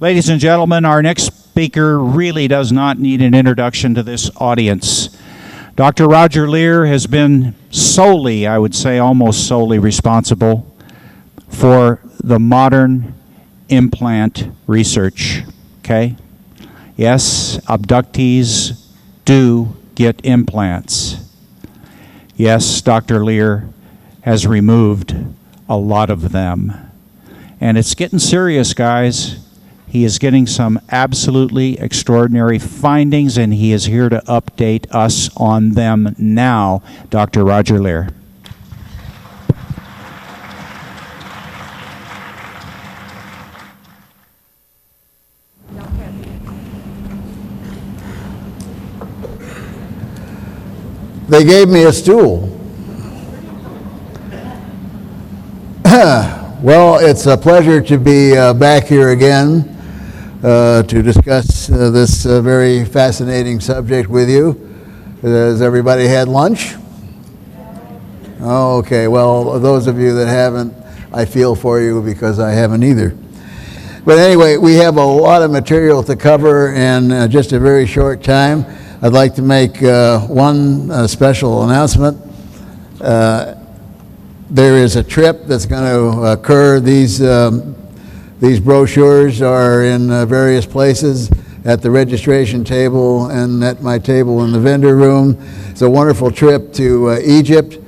Ladies and gentlemen, our next speaker really does not need an introduction to this audience. Dr. Roger Leir has been solely, I would say almost solely, responsible for the modern implant research, okay? Yes, abductees do get implants. Yes, Dr. Leir has removed a lot of them. And it's getting serious, guys. He is getting some absolutely extraordinary findings, and he is here to update us on them now. Dr. Roger Leir. They gave me a stool. Well, it's a pleasure to be back here again to discuss this very fascinating subject with you. Has everybody had lunch? Oh, okay. Well, those of you that haven't, I feel for you because I haven't either. But anyway, we have a lot of material to cover in just a very short time. I'd like to make one special announcement. There is a trip that's going to occur. These brochures are in various places at the registration table and at my table in the vendor room. It's a wonderful trip to Egypt,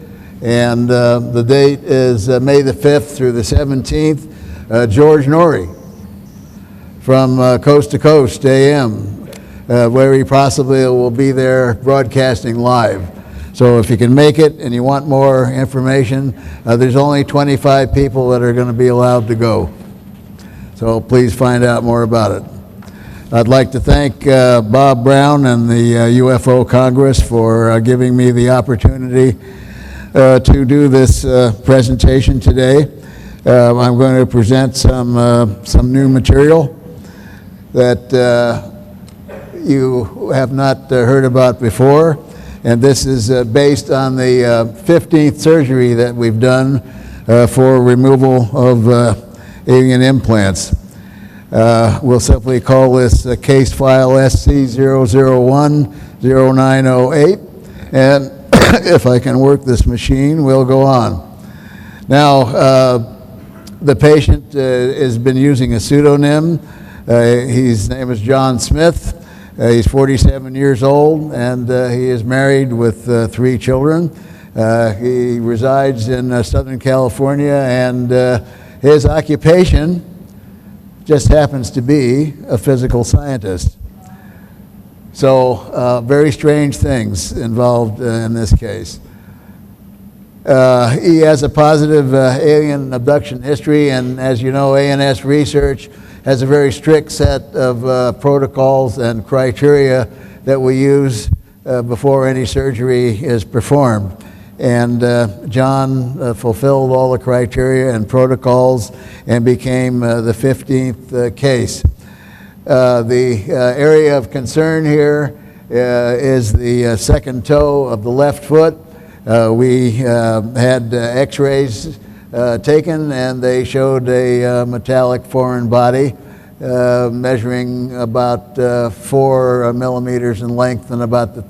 and the date is May the 5th through the 17th. George Norrie from Coast to Coast AM, where he possibly will be there broadcasting live. So if you can make it and you want more information, there's only 25 people that are going to be allowed to go. So please find out more about it. I'd like to thank Bob Brown and the UFO Congress for giving me the opportunity to do this presentation today. I'm going to present some new material that you have not heard about before. And this is based on the 15th surgery that we've done for removal of alien implants. We'll simply call this case file SC0010908. And if I can work this machine, we'll go on. Now, the patient has been using a pseudonym. His name is John Smith. He's 47 years old, and he is married with 3 children. He resides in Southern California, and his occupation just happens to be a physical scientist. So very strange things involved in this case. He has a positive alien abduction history, and as you know, ANS research has a very strict set of protocols and criteria that we use before any surgery is performed. And John fulfilled all the criteria and protocols and became the 15th case. The area of concern here is the second toe of the left foot. We had x-rays taken, and they showed a metallic foreign body measuring about 4 millimeters in length and about the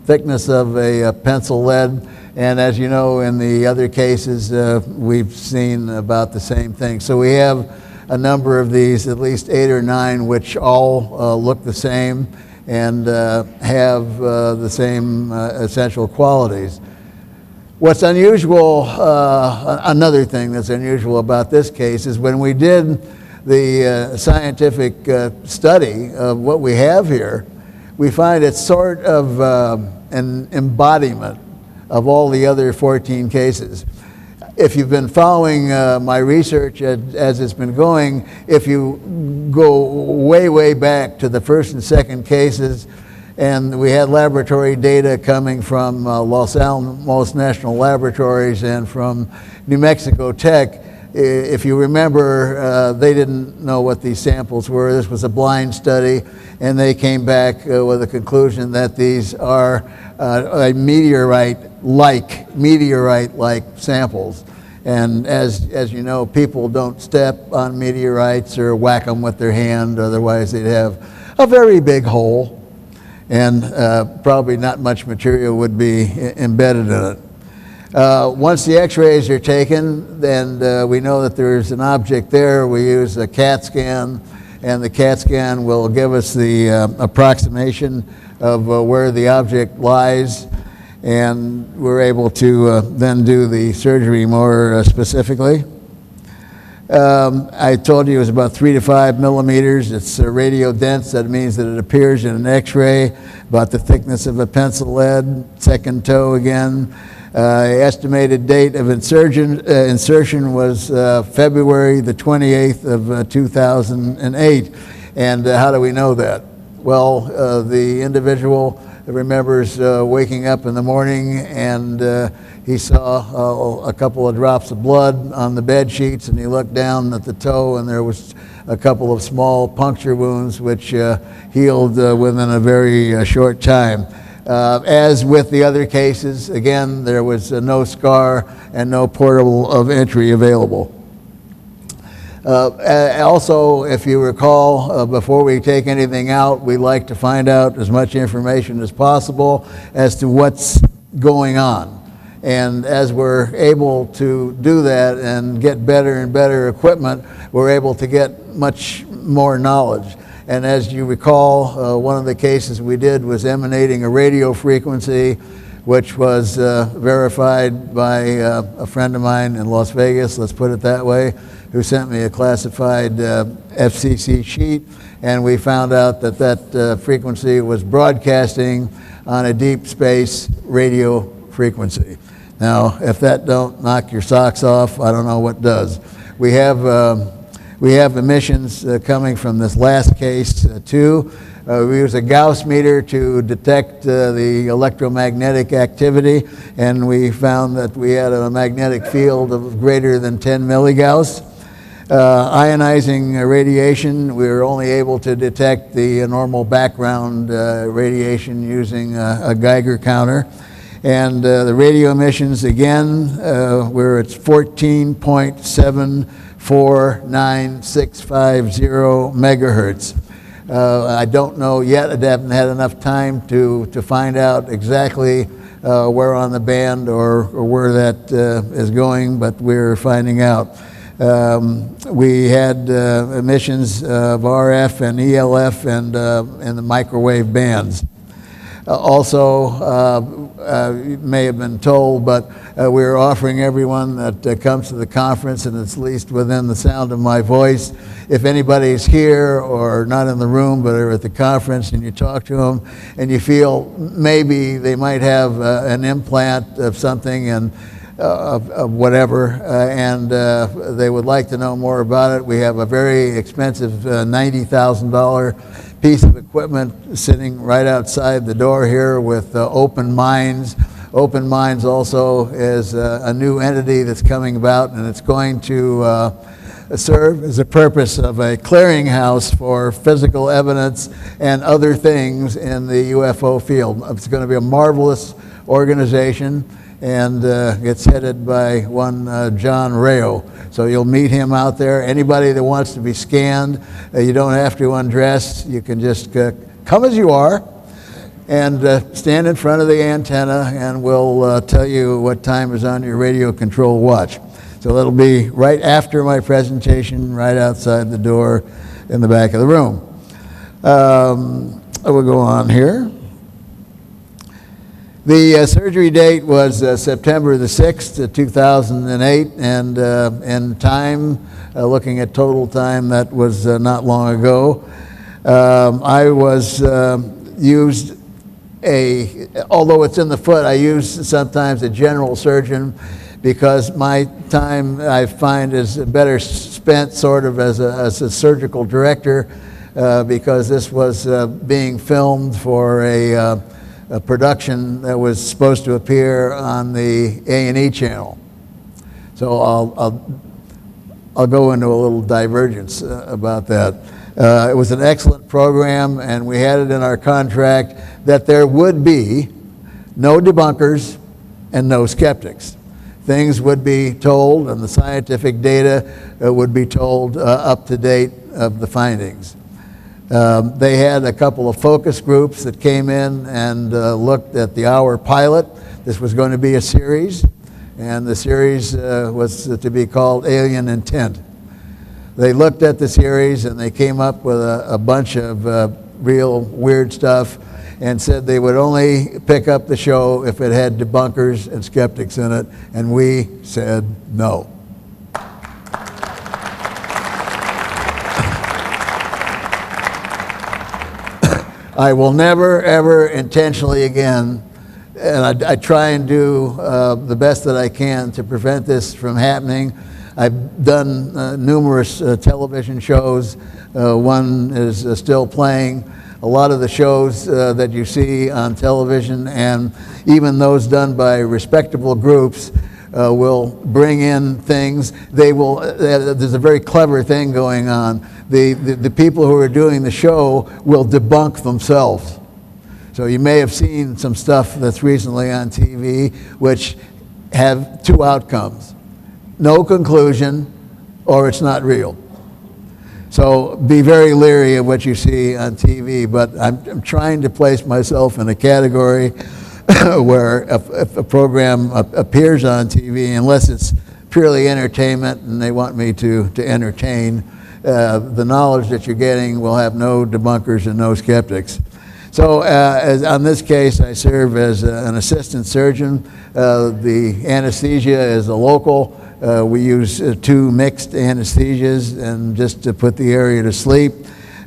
thickness of a pencil lead. And as you know, in the other cases, we've seen about the same thing. So we have a number of these, at least 8 or 9, which all look the same and have the same essential qualities. What's unusual, another thing that's unusual about this case is when we did the scientific study of what we have here, we find it's sort of an embodiment of all the other 14 cases. If you've been following my research as it's been going, if you go way, way back to the first and second cases, and we had laboratory data coming from Los Alamos National Laboratories and from New Mexico Tech. If you remember, they didn't know what these samples were. This was a blind study, and they came back with a conclusion that these are a meteorite-like samples. And as you know, people don't step on meteorites or whack them with their hand, otherwise they'd have a very big hole, and probably not much material would be embedded in it. Once the x-rays are taken, then we know that there's an object there. We use a CAT scan, and the CAT scan will give us the approximation of where the object lies, and we're able to then do the surgery more specifically. I told you it was about 3 to 5 millimeters. It's radio dense. That means that it appears in an x-ray about the thickness of a pencil lead. Second toe again. Estimated date of insertion was February the 28th of 2008. And how do we know that? Well, the individual remembers waking up in the morning, and he saw a couple of drops of blood on the bed sheets, and he looked down at the toe, and there was a couple of small puncture wounds which healed within a very short time. As with the other cases, again, there was no scar and no portal of entry available. Also, if you recall, before we take anything out, we like to find out as much information as possible as to what's going on. And as we're able to do that and get better and better equipment, we're able to get much more knowledge. And as you recall, one of the cases we did was emanating a radio frequency, which was verified by a friend of mine in Las Vegas, let's put it that way, who sent me a classified FCC sheet, and we found out that that frequency was broadcasting on a deep space radio frequency. Now, if that don't knock your socks off, I don't know what does. We have emissions coming from this last case too. We use a Gauss meter to detect the electromagnetic activity, and we found that we had a magnetic field of greater than 10 milligauss. Ionizing radiation, we were only able to detect the normal background radiation using a Geiger counter. And the radio emissions, again, we're at 14.749650 megahertz. I don't know yet. I haven't had enough time to find out exactly where on the band or where that is going, but we're finding out. We had emissions of RF and ELF and the microwave bands. Also, you may have been told, but we're offering everyone that comes to the conference, and it's at least within the sound of my voice, if anybody's here or not in the room but are at the conference and you talk to them and you feel maybe they might have an implant of something and of whatever, and they would like to know more about it, we have a very expensive $90,000 piece of equipment sitting right outside the door here with Open Minds. Open Minds also is a new entity that's coming about, and it's going to serve as a purpose of a clearinghouse for physical evidence and other things in the UFO field. It's going to be a marvelous organization, and it's headed by one John Rayo. So you'll meet him out there. Anybody that wants to be scanned, you don't have to undress. You can just come as you are and stand in front of the antenna, and we'll tell you what time is on your radio control watch. So that'll be right after my presentation, right outside the door in the back of the room. We'll go on here. The surgery date was September the 6th, 2008, and in time, looking at total time, that was not long ago. I was used although it's in the foot, I use sometimes a general surgeon, because my time, I find, is better spent sort of as a surgical director, because this was being filmed for a production that was supposed to appear on the A&E channel. So I'll go into a little divergence about that. It was an excellent program, and we had it in our contract that there would be no debunkers and no skeptics. things would be told and the scientific data would be told up to date of the findings. They had a couple of focus groups that came in and looked at the hour pilot. This was going to be a series, and the series was to be called Alien Intent. They looked at the series and they came up with a bunch of real weird stuff and said they would only pick up the show if it had debunkers and skeptics in it, and we said no. I will never, ever intentionally again, and I try and do the best that I can to prevent this from happening. I've done numerous television shows. One is still playing. A lot of the shows that you see on television, and even those done by respectable groups, will bring in things. They will. There's a very clever thing going on. The people who are doing the show will debunk themselves. So you may have seen some stuff that's recently on TV which have two outcomes: no conclusion, or it's not real. So be very leery of what you see on TV, but I'm trying to place myself in a category where if a program appears on TV, unless it's purely entertainment and they want me to entertain, the knowledge that you're getting will have no debunkers and no skeptics. So on this case, I serve as an assistant surgeon. The anesthesia is a local. We use two mixed anesthesias and just to put the area to sleep.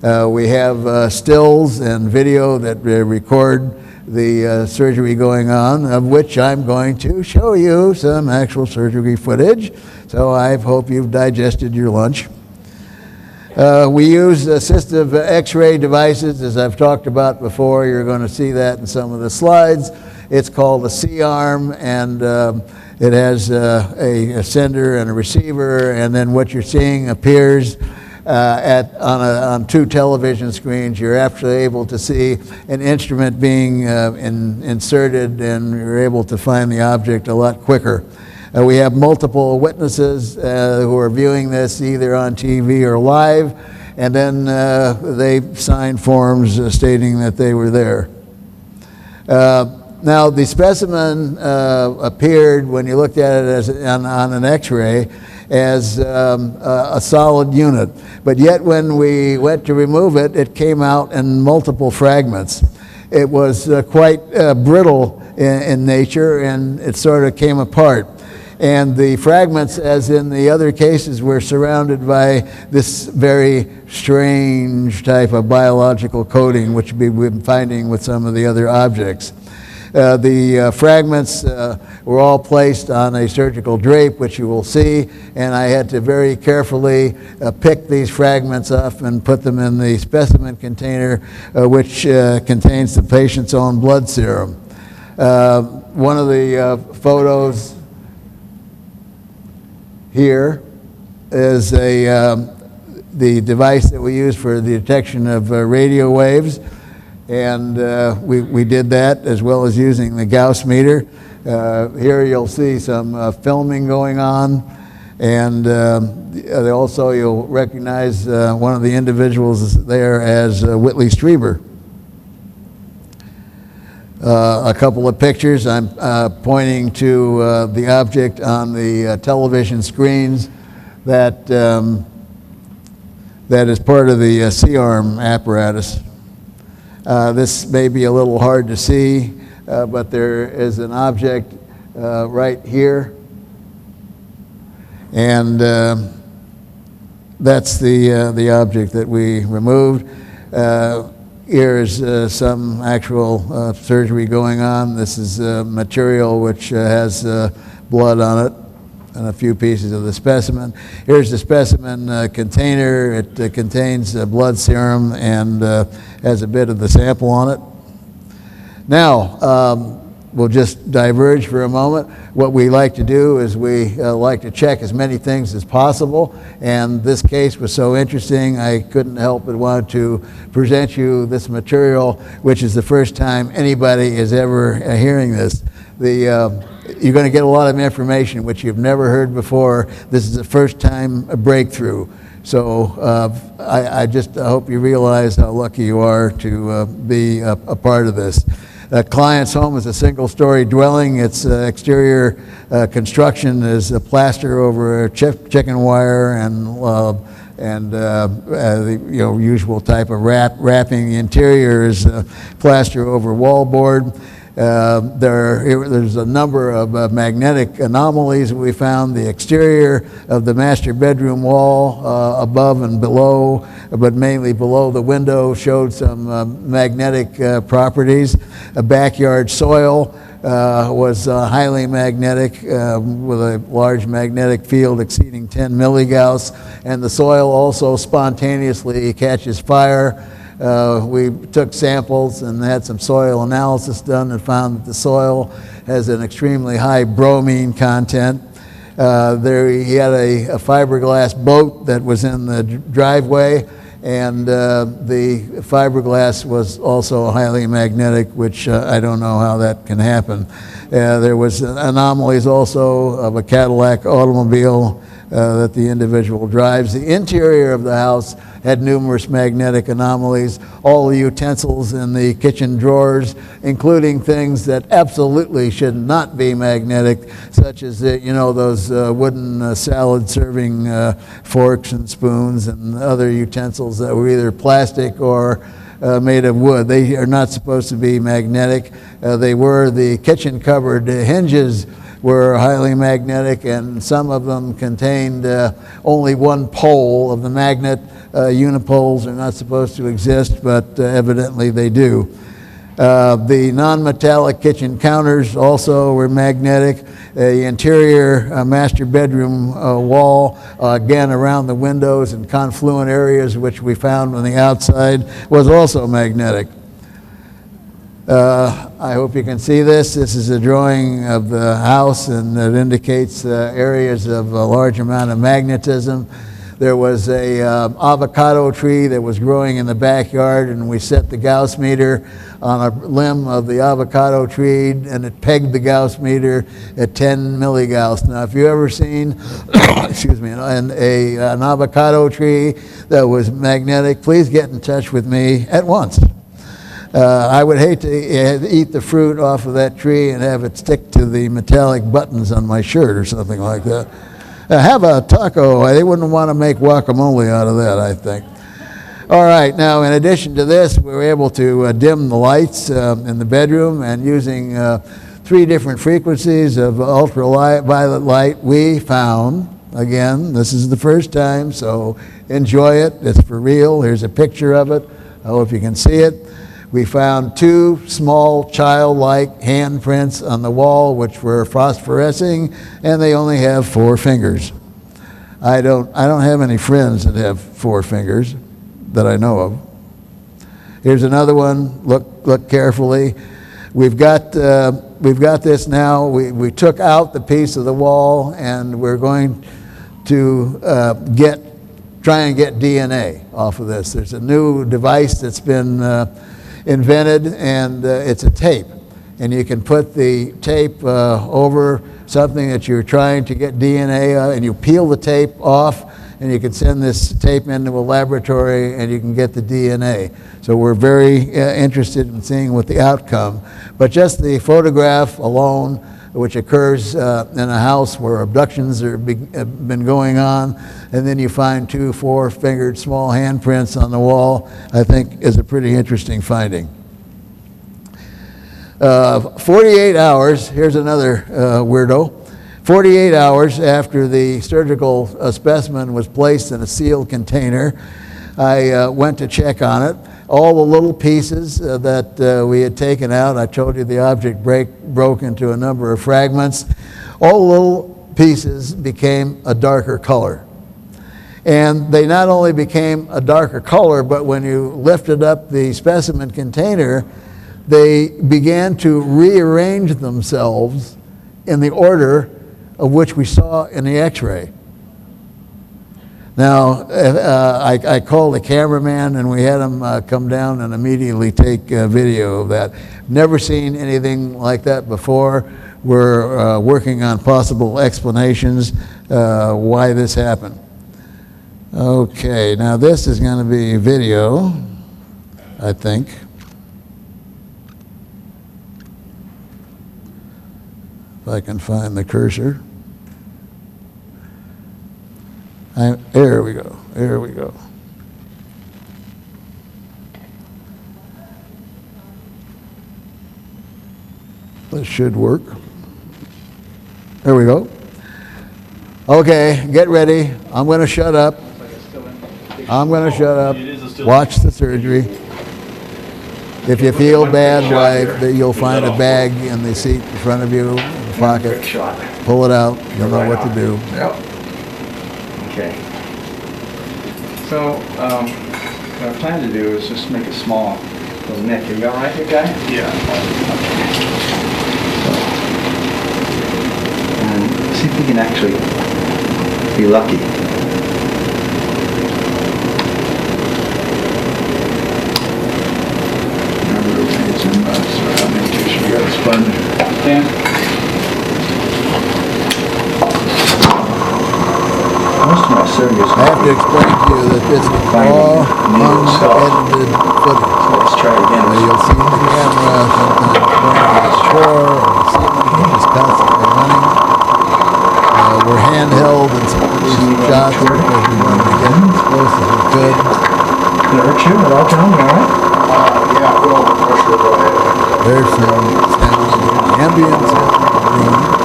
We have stills and video that record the surgery going on, of which I'm going to show you some actual surgery footage. So I hope you've digested your lunch. We use assistive X-ray devices, as I've talked about before. You're going to see that in some of the slides. It's called a C-arm, and it has a sender and a receiver, and then what you're seeing appears on two television screens. You're actually able to see an instrument being inserted, and you're able to find the object a lot quicker. We have multiple witnesses who are viewing this either on TV or live, and then they sign forms stating that they were there. Now, the specimen appeared, when you looked at it on an X-ray, as a solid unit. But yet when we went to remove it, it came out in multiple fragments. It was quite brittle in nature, and it sort of came apart. And the fragments, as in the other cases, were surrounded by this very strange type of biological coating, which we've been finding with some of the other objects. The fragments were all placed on a surgical drape, which you will see, and I had to very carefully pick these fragments up and put them in the specimen container, which contains the patient's own blood serum. One of the photos here is the device that we use for the detection of radio waves, and we did that as well as using the Gauss meter. Here you'll see some filming going on, and also you'll recognize one of the individuals there as Whitley Strieber. A couple of pictures. I'm pointing to the object on the television screens that is part of the C-arm apparatus. This may be a little hard to see, but there is an object right here, and that's the object that we removed. Here is some actual surgery going on. This is material which has blood on it and a few pieces of the specimen. Here's the specimen container. It contains blood serum and has a bit of the sample on it. Now, we'll just diverge for a moment. What we like to do is we like to check as many things as possible, and this case was so interesting I couldn't help but want to present you this material, which is the first time anybody is ever hearing this. you're going to get a lot of information which you've never heard before. This is the first time a breakthrough. So I just hope you realize how lucky you are to be a part of this. The client's home is a single-story dwelling. Its exterior construction is a plaster over chicken wire and the usual type of wrapping. The interior is plaster over wallboard. There's a number of magnetic anomalies that we found. The exterior of the master bedroom wall, above and below, but mainly below the window, showed some magnetic properties. A backyard soil was highly magnetic, with a large magnetic field exceeding 10 milligauss, and the soil also spontaneously catches fire. We took samples and had some soil analysis done and found that the soil has an extremely high bromine content. He had a fiberglass boat that was in the driveway, and the fiberglass was also highly magnetic, which I don't know how that can happen. There was anomalies also of a Cadillac automobile that the individual drives. The interior of the house had numerous magnetic anomalies. All the utensils in the kitchen drawers, including things that absolutely should not be magnetic, such as those wooden salad serving forks and spoons and other utensils that were either plastic or made of wood. They are not supposed to be magnetic. The kitchen cupboard hinges were highly magnetic, and some of them contained only one pole of the magnet. Unipoles are not supposed to exist, but evidently they do. The non-metallic kitchen counters also were magnetic. The interior master bedroom wall, again around the windows and confluent areas which we found on the outside, was also magnetic. I hope you can see this. This is a drawing of the house, and it indicates areas of a large amount of magnetism. There was a avocado tree that was growing in the backyard, and we set the Gauss meter on a limb of the avocado tree, and it pegged the Gauss meter at 10 milligauss. Now, if you've ever seen excuse me, an avocado tree that was magnetic, please get in touch with me at once. I would hate to eat the fruit off of that tree and have it stick to the metallic buttons on my shirt or something like that. Have a taco. They wouldn't want to make guacamole out of that, I think. All right, now in addition to this, we were able to dim the lights in the bedroom, and using 3 different frequencies of ultraviolet light, we found, again, this is the first time, so enjoy it. It's for real. Here's a picture of it. I hope you can see it. We found 2 small childlike handprints on the wall which were phosphorescing, and they only have 4 fingers. I don't have any friends that have 4 fingers that I know of. Here's another one. Look carefully. We've got this now. We took out the piece of the wall, and we're going to try and get DNA off of this. There's a new device that's been invented, and it's a tape, and you can put the tape over something that you're trying to get DNA and you peel the tape off, and you can send this tape into a laboratory and you can get the DNA. So we're very interested in seeing what the outcome, but just the photograph alone, which occurs in a house where abductions have been going on, and then you find 2 4-fingered small handprints on the wall, I think is a pretty interesting finding. 48 hours, here's another weirdo. 48 hours after the surgical specimen was placed in a sealed container, I went to check on it. All the little pieces that we had taken out, I told you the object broke into a number of fragments. All the little pieces became a darker color. And they not only became a darker color, but when you lifted up the specimen container, they began to rearrange themselves in the order of which we saw in the X-ray. Now, I called the cameraman and we had him come down and immediately take video of that. Never seen anything like that before. We're working on possible explanations why this happened. Okay, now this is going to be video, I think. If I can find the cursor. There we go. There we go. This should work. There we go. Okay, get ready. I'm going to shut up. I'm going to shut up. Watch the surgery. If you feel bad, why, you'll find a bag in the seat in front of you, in the pocket. Pull it out. You'll know what to do. Yep. Okay. So, what I plan to do is just make a small little nick. Are you all right here, guy? Yeah. And see if we can actually be lucky. Remember, it's in make sure you got a sponge. Dan? Most of my surgeries. I have to explain to you that this is all unedited footage. Let's try again. You'll see the camera sometimes running on the floor or the ceiling, which is constantly running. We're handheld in some of these shots because we wanted to get as close as we could. Did it hurt you at all, John? You all right? Yeah, I feel the pressure of the head. There's some sound in the ambience of the room.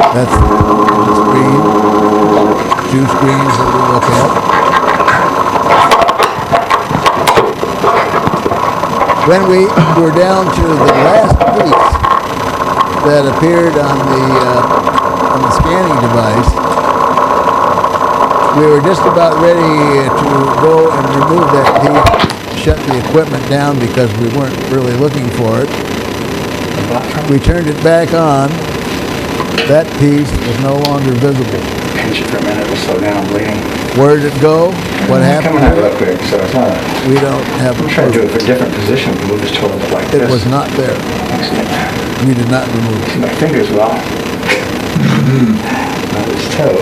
That's the screen, two screens that we look at. When we were down to the last piece that appeared on the scanning device, we were just about ready to go and remove that piece, shut the equipment down because we weren't really looking for it. We turned it back on. That piece was no longer visible. Pinch it for a minute, we'll slow down, I'm bleeding. Where did it go? What happened? Coming out real quick, so it's not. We don't have a I'm trying to do clue. it for different positions. Move this toilet like this. It was not there. Excellent. We did not remove it. See my fingers well. Not his toe.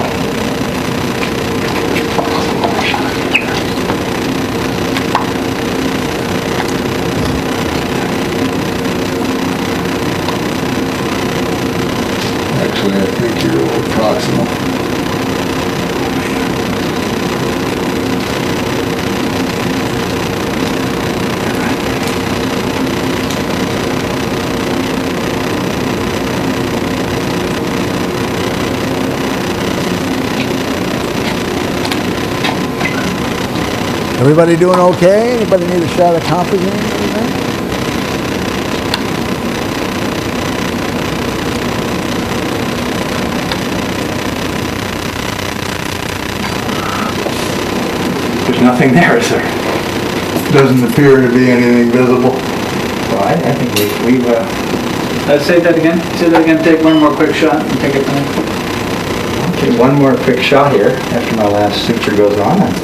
Actually, I think you're a little proximal. Everybody doing okay? Anybody need a shot of composine or anything? There's nothing there, is there? Doesn't appear to be anything visible. Well, I think we've say that again. Say that again. Take one more quick shot and take it from there. Okay, one more quick shot here after my last suture goes on. And,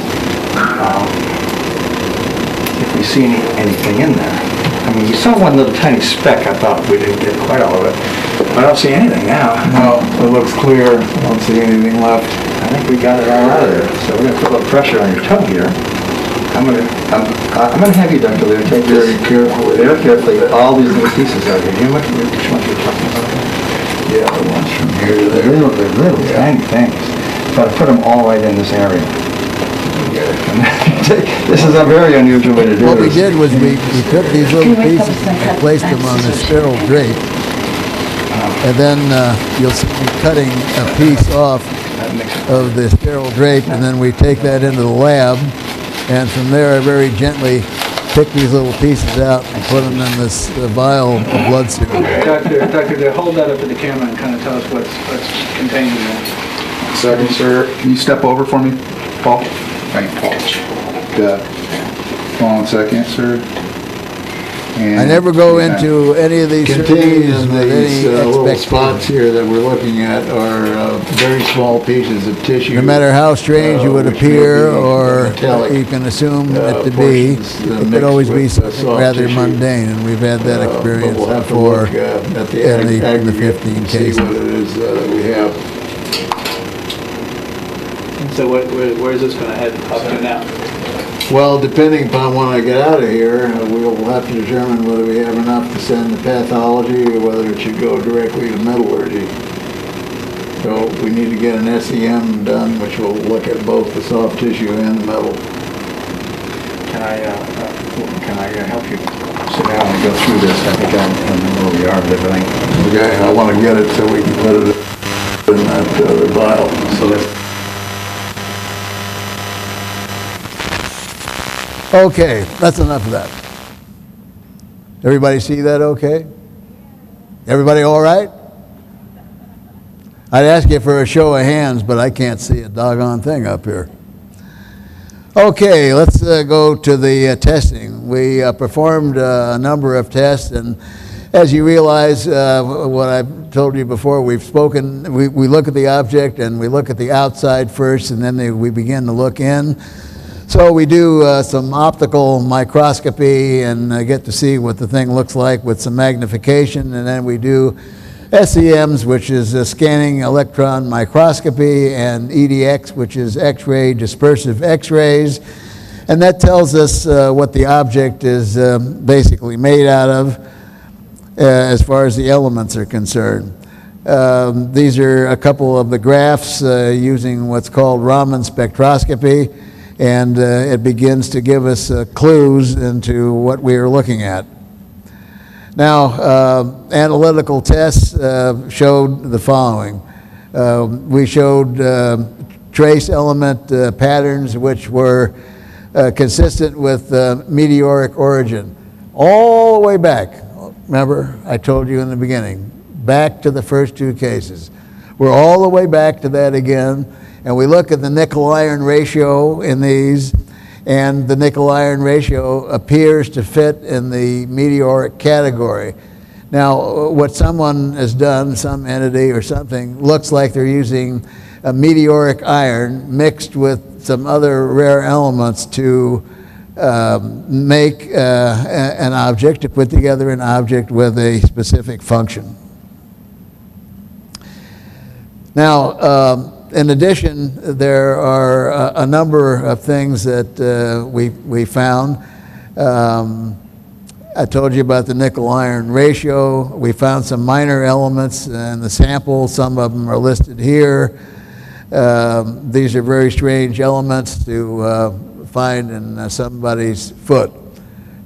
if we see anything in there. I mean, you saw one little tiny speck. I thought we didn't get quite all of it. I don't see anything now. No, it looks clear. I don't see anything left. I think we got it all out of there. So we're going to put a little pressure on your toe here. I'm going to have you, Dr. Leir, take Very this carefully. very carefully. All these little pieces out here. You know which ones we're talking about? Yeah, the ones from here to there. They're little tiny things. So I put them all right in this area. This is a very unusual way to do it. What we did was we took these little pieces and placed them on the sterile drape. And then you'll see me cutting a piece off of the sterile drape, and then we take that into the lab. And from there, I very gently pick these little pieces out and put them in this vial of blood serum. Doctor, hold that up to the camera and kind of tell us what's contained in there. Second, sir. Can you step over for me, Paul? Thank you, Paul. Got 1 second, sir. I never go into any of these Contained surgeries in with these any little expectation. spots here that we're looking at are very small pieces of tissue. No matter how strange you would which may appear be or metallic, you can assume it to be, portions, it could mixed always be with, something soft rather tissue. mundane, and we've had that But experience we'll have to before look at the in the aggregate 15 and see cases. what it is that we have. And so where's this going to head up to now? Well, depending upon when I get out of here, we'll have to determine whether we have enough to send to pathology or whether it should go directly to metallurgy. So we need to get an SEM done, which will look at both the soft tissue and the metal. Can I help you sit down and go through this? I think I know where we are with everything. Okay, I want to get it so we can put it in that other vial. So let's. Okay, that's enough of that. Everybody see that okay? Everybody all right? I'd ask you for a show of hands, but I can't see a doggone thing up here. Okay, let's go to the testing. We performed a number of tests, and as you realize, what I've told you before, we've spoken, we look at the object and we look at the outside first, and then we begin to look in. So we do some optical microscopy and get to see what the thing looks like with some magnification, and then we do SEMs, which is scanning electron microscopy, and EDX, which is X-ray dispersive X-rays, and that tells us what the object is basically made out of as far as the elements are concerned. These are a couple of the graphs using what's called Raman spectroscopy, and it begins to give us clues into what we are looking at. Now, analytical tests showed the following. We showed trace element patterns which were consistent with meteoric origin, all the way back. Remember, I told you in the beginning, back to the first two cases. We're all the way back to that again. And we look at the nickel-iron ratio in these, and the nickel-iron ratio appears to fit in the meteoric category. Now, what someone has done, some entity or something, looks like they're using a meteoric iron mixed with some other rare elements to make an object, to put together an object with a specific function. Now, in addition, there are a number of things that we found. I told you about the nickel-iron ratio. We found some minor elements in the sample. Some of them are listed here. These are very strange elements to find in somebody's foot.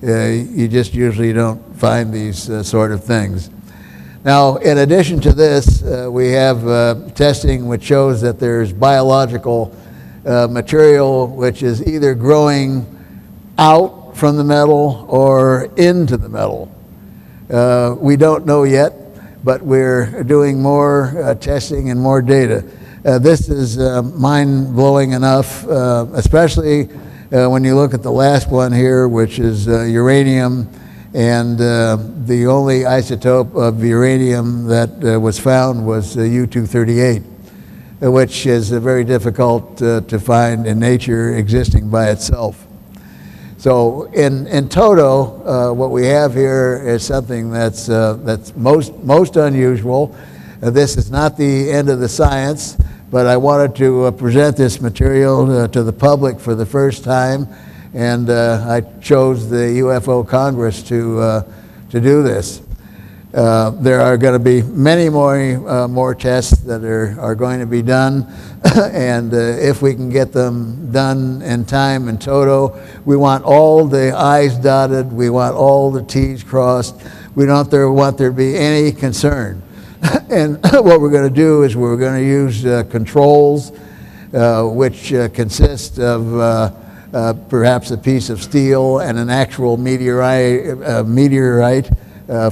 You just usually don't find these sort of things. Now, in addition to this, we have testing which shows that there's biological material which is either growing out from the metal or into the metal. We don't know yet, but we're doing more testing and more data. This is mind-blowing enough, especially when you look at the last one here, which is uranium. And the only isotope of uranium that was found was U-238, which is very difficult to find in nature existing by itself. So in toto, what we have here is something that's most unusual. This is not the end of the science, but I wanted to present this material to the public for the first time. And I chose the UFO Congress to do this. There are going to be many more tests that are going to be done, and if we can get them done in time in toto, we want all the I's dotted, we want all the T's crossed. We don't want there to be any concern. And what we're going to do is we're going to use controls, which consist of perhaps a piece of steel and an actual meteorite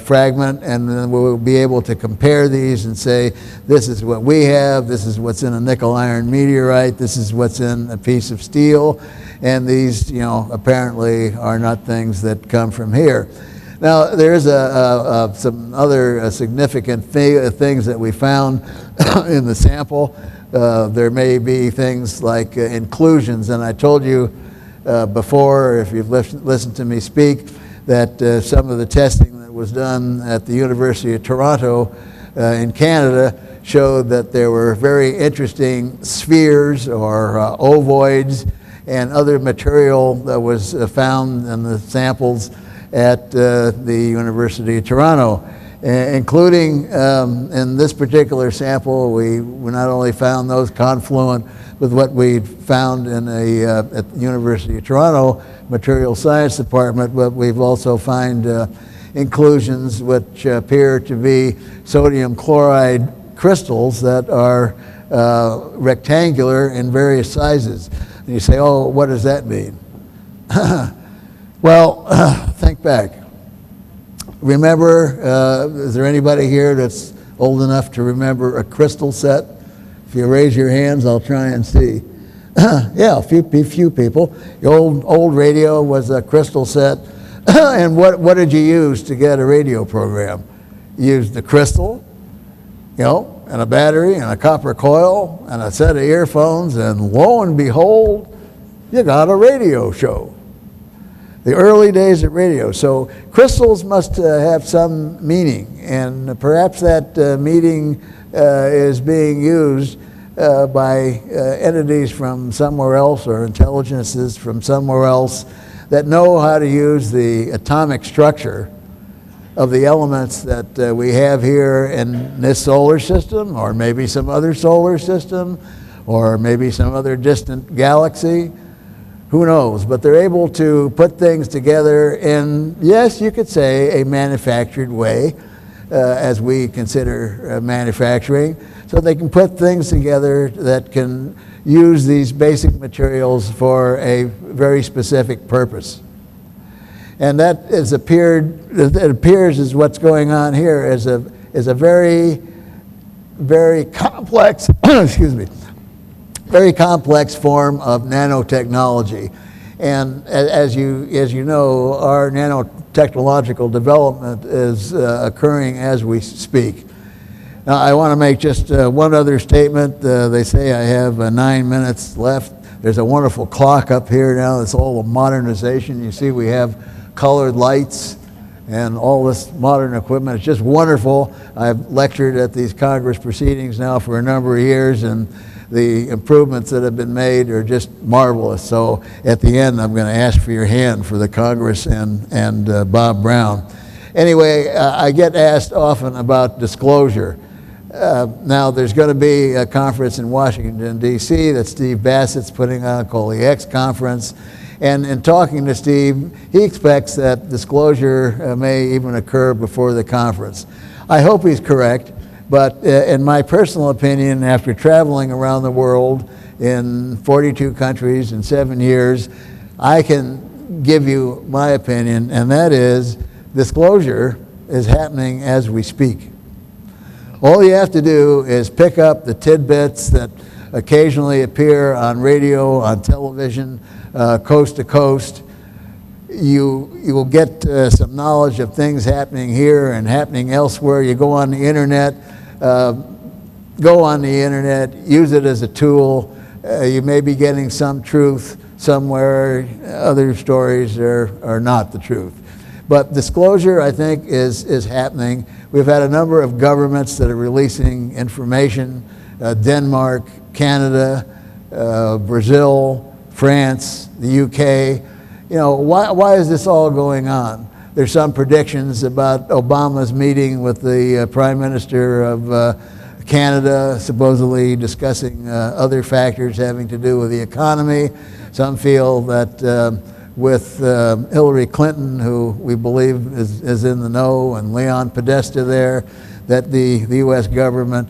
fragment, and then we'll be able to compare these and say, this is what we have, this is what's in a nickel-iron meteorite, this is what's in a piece of steel, and these, apparently are not things that come from here. Now, there's some other significant things that we found in the sample. There may be things like inclusions, and I told you before, if you've listened to me speak, that some of the testing that was done at the University of Toronto in Canada showed that there were very interesting spheres or ovoids and other material that was found in the samples at the University of Toronto, including in this particular sample, we not only found those confluent with what we found in at the University of Toronto Material Science Department, but we've also found inclusions which appear to be sodium chloride crystals that are rectangular in various sizes. And you say, oh, what does that mean? Well, think back. Remember, is there anybody here that's old enough to remember a crystal set? If you raise your hands, I'll try and see. Yeah, a few people. The old radio was a crystal set. And what did you use to get a radio program? You used the crystal, and a battery and a copper coil and a set of earphones, and lo and behold, you got a radio show. The early days of radio. So crystals must have some meaning, and perhaps that meaning is being used by entities from somewhere else or intelligences from somewhere else that know how to use the atomic structure of the elements that we have here in this solar system, or maybe some other solar system, or maybe some other distant galaxy. Who knows? But they're able to put things together in, yes, you could say, a manufactured way, as we consider manufacturing. So they can put things together that can use these basic materials for a very specific purpose. And that it appears as what's going on here is a very, very complex, excuse me, very complex form of nanotechnology. And as you know, our nanotechnological development is occurring as we speak. Now, I want to make just one other statement. They say I have 9 minutes left. There's a wonderful clock up here now. It's all a modernization. You see we have colored lights and all this modern equipment. It's just wonderful. I've lectured at these Congress proceedings now for a number of years, and the improvements that have been made are just marvelous. So at the end, I'm going to ask for your hand for the Congress and Bob Brown. Anyway, I get asked often about disclosure. Now, there's going to be a conference in Washington, D.C. that Steve Bassett's putting on called the X Conference. And in talking to Steve, he expects that disclosure may even occur before the conference. I hope he's correct. But in my personal opinion, after traveling around the world in 42 countries in 7 years, I can give you my opinion, and that is disclosure is happening as we speak. All you have to do is pick up the tidbits that occasionally appear on radio, on television, coast to coast. You will get some knowledge of things happening here and happening elsewhere. You go on the internet, use it as a tool. You may be getting some truth somewhere. Other stories are not the truth. But disclosure, I think, is happening. We've had a number of governments that are releasing information, Denmark, Canada, Brazil, France, the UK. Why is this all going on? There's some predictions about Obama's meeting with the Prime Minister of Canada, supposedly discussing other factors having to do with the economy. Some feel that with Hillary Clinton, who we believe is in the know, and Leon Podesta there, that the U.S. government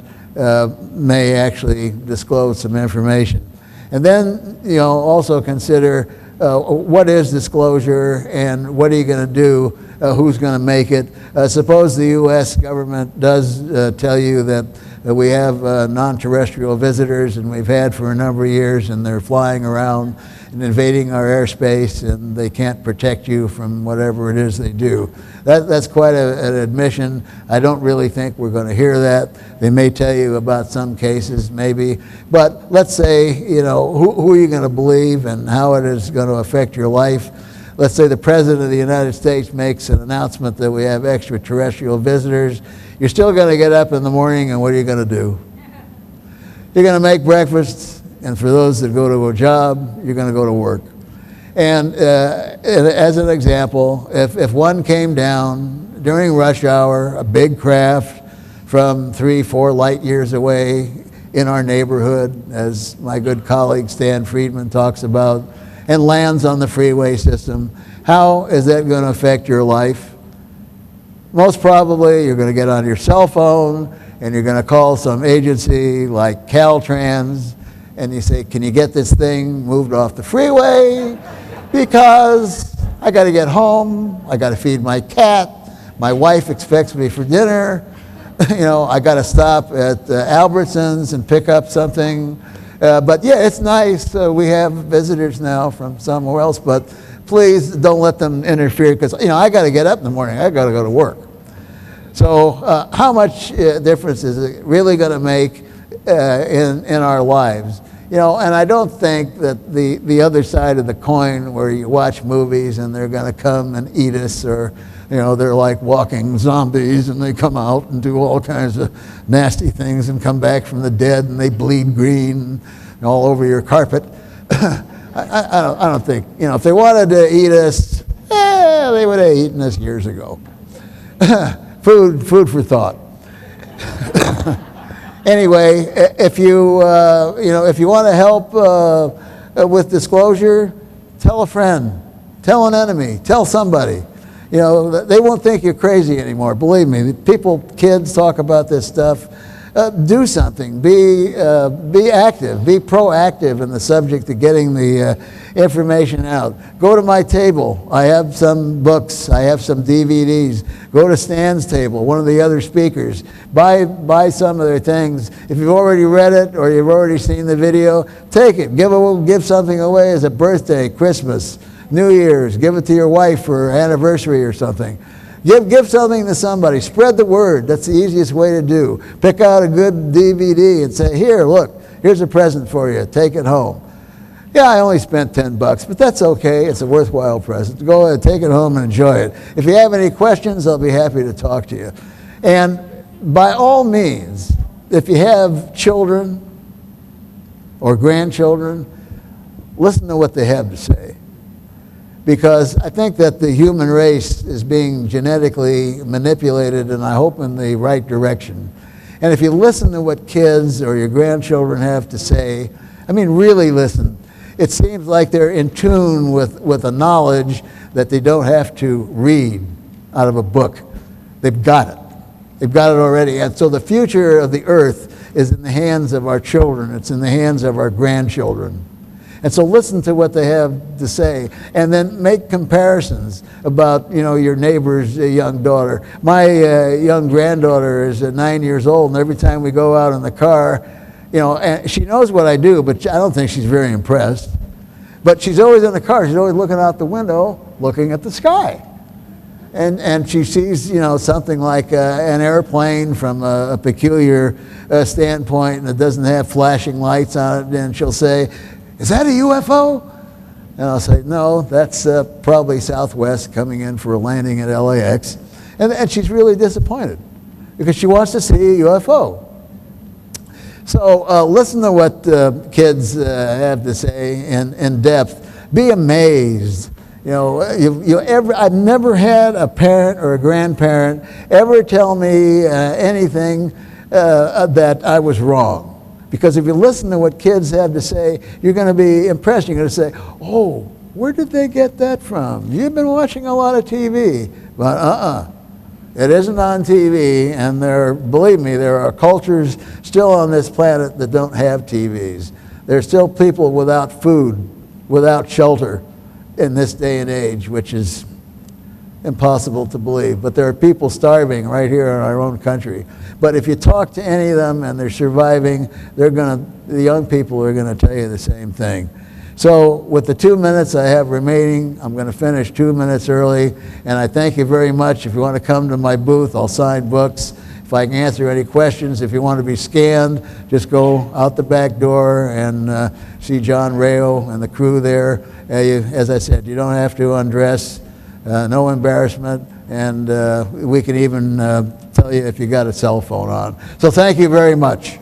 may actually disclose some information. And then, also consider what is disclosure and what are you going to do, who's going to make it. Suppose the U.S. government does tell you that we have non-terrestrial visitors, and we've had for a number of years, and they're flying around, and invading our airspace, and they can't protect you from whatever it is they do. That's quite an admission. I don't really think we're going to hear that. They may tell you about some cases, maybe. But let's say, who are you going to believe and how it is going to affect your life? Let's say the President of the United States makes an announcement that we have extraterrestrial visitors. You're still going to get up in the morning, and what are you going to do? You're going to make breakfast, and for those that go to a job, you're going to go to work. And as an example, if one came down during rush hour, a big craft from 3-4 light years away in our neighborhood, as my good colleague Stan Friedman talks about, and lands on the freeway system, how is that going to affect your life? Most probably you're going to get on your cell phone and you're going to call some agency like Caltrans, and you say, can you get this thing moved off the freeway? Because I got to get home, I got to feed my cat, my wife expects me for dinner, I got to stop at Albertsons and pick up something. But yeah, it's nice. We have visitors now from somewhere else, but please don't let them interfere, because I got to get up in the morning. I got to go to work. So how much difference is it really going to make in our lives? And I don't think that the other side of the coin, where you watch movies and they're going to come and eat us, or they're like walking zombies and they come out and do all kinds of nasty things and come back from the dead and they bleed green and all over your carpet. I don't think, if they wanted to eat us, they would have eaten us years ago. Food for thought. Anyway, if you want to help with disclosure, tell a friend, tell an enemy, tell somebody. They won't think you're crazy anymore. Believe me, kids talk about this stuff. Do something. Be active. Be proactive in the subject of getting the information out. Go to my table. I have some books. I have some DVDs. Go to Stan's table, one of the other speakers. Buy some of their things. If you've already read it or you've already seen the video, take it. Give something away as a birthday, Christmas, New Year's. Give it to your wife for anniversary or something. Give something to somebody. Spread the word. That's the easiest way to do. Pick out a good DVD and say, here, look, here's a present for you. Take it home. Yeah, I only spent $10, but that's okay. It's a worthwhile present. Go ahead, take it home and enjoy it. If you have any questions, I'll be happy to talk to you. And by all means, if you have children or grandchildren, listen to what they have to say. Because I think that the human race is being genetically manipulated, and I hope in the right direction. And if you listen to what kids or your grandchildren have to say, really listen, it seems like they're in tune with a knowledge that they don't have to read out of a book. They've got it. They've got it already. And so the future of the earth is in the hands of our children. It's in the hands of our grandchildren. And so listen to what they have to say, and then make comparisons about, your neighbor's young daughter. My young granddaughter is 9 years old, and every time we go out in the car, and she knows what I do, but I don't think she's very impressed. But she's always in the car. She's always looking out the window, looking at the sky. And she sees, something like an airplane from a peculiar standpoint, and it doesn't have flashing lights on it, and she'll say, is that a UFO? And I'll say, no, that's probably Southwest coming in for a landing at LAX. And she's really disappointed because she wants to see a UFO. So listen to what kids have to say in depth. Be amazed. I've never had a parent or a grandparent ever tell me anything that I was wrong. Because if you listen to what kids have to say, you're going to be impressed. You're going to say, oh, where did they get that from? You've been watching a lot of TV. But it isn't on TV. And believe me, there are cultures still on this planet that don't have TVs. There are still people without food, without shelter in this day and age, which is impossible to believe. But there are people starving right here in our own country. But if you talk to any of them and they're surviving, the young people are going to tell you the same thing. So with the 2 minutes I have remaining, I'm going to finish 2 minutes early, and I thank you very much. If you want to come to my booth, I'll sign books. If I can answer any questions, if you want to be scanned, just go out the back door and see John Rayo and the crew there. As I said, you don't have to undress, no embarrassment, and we can even tell you if you got a cell phone on. So thank you very much.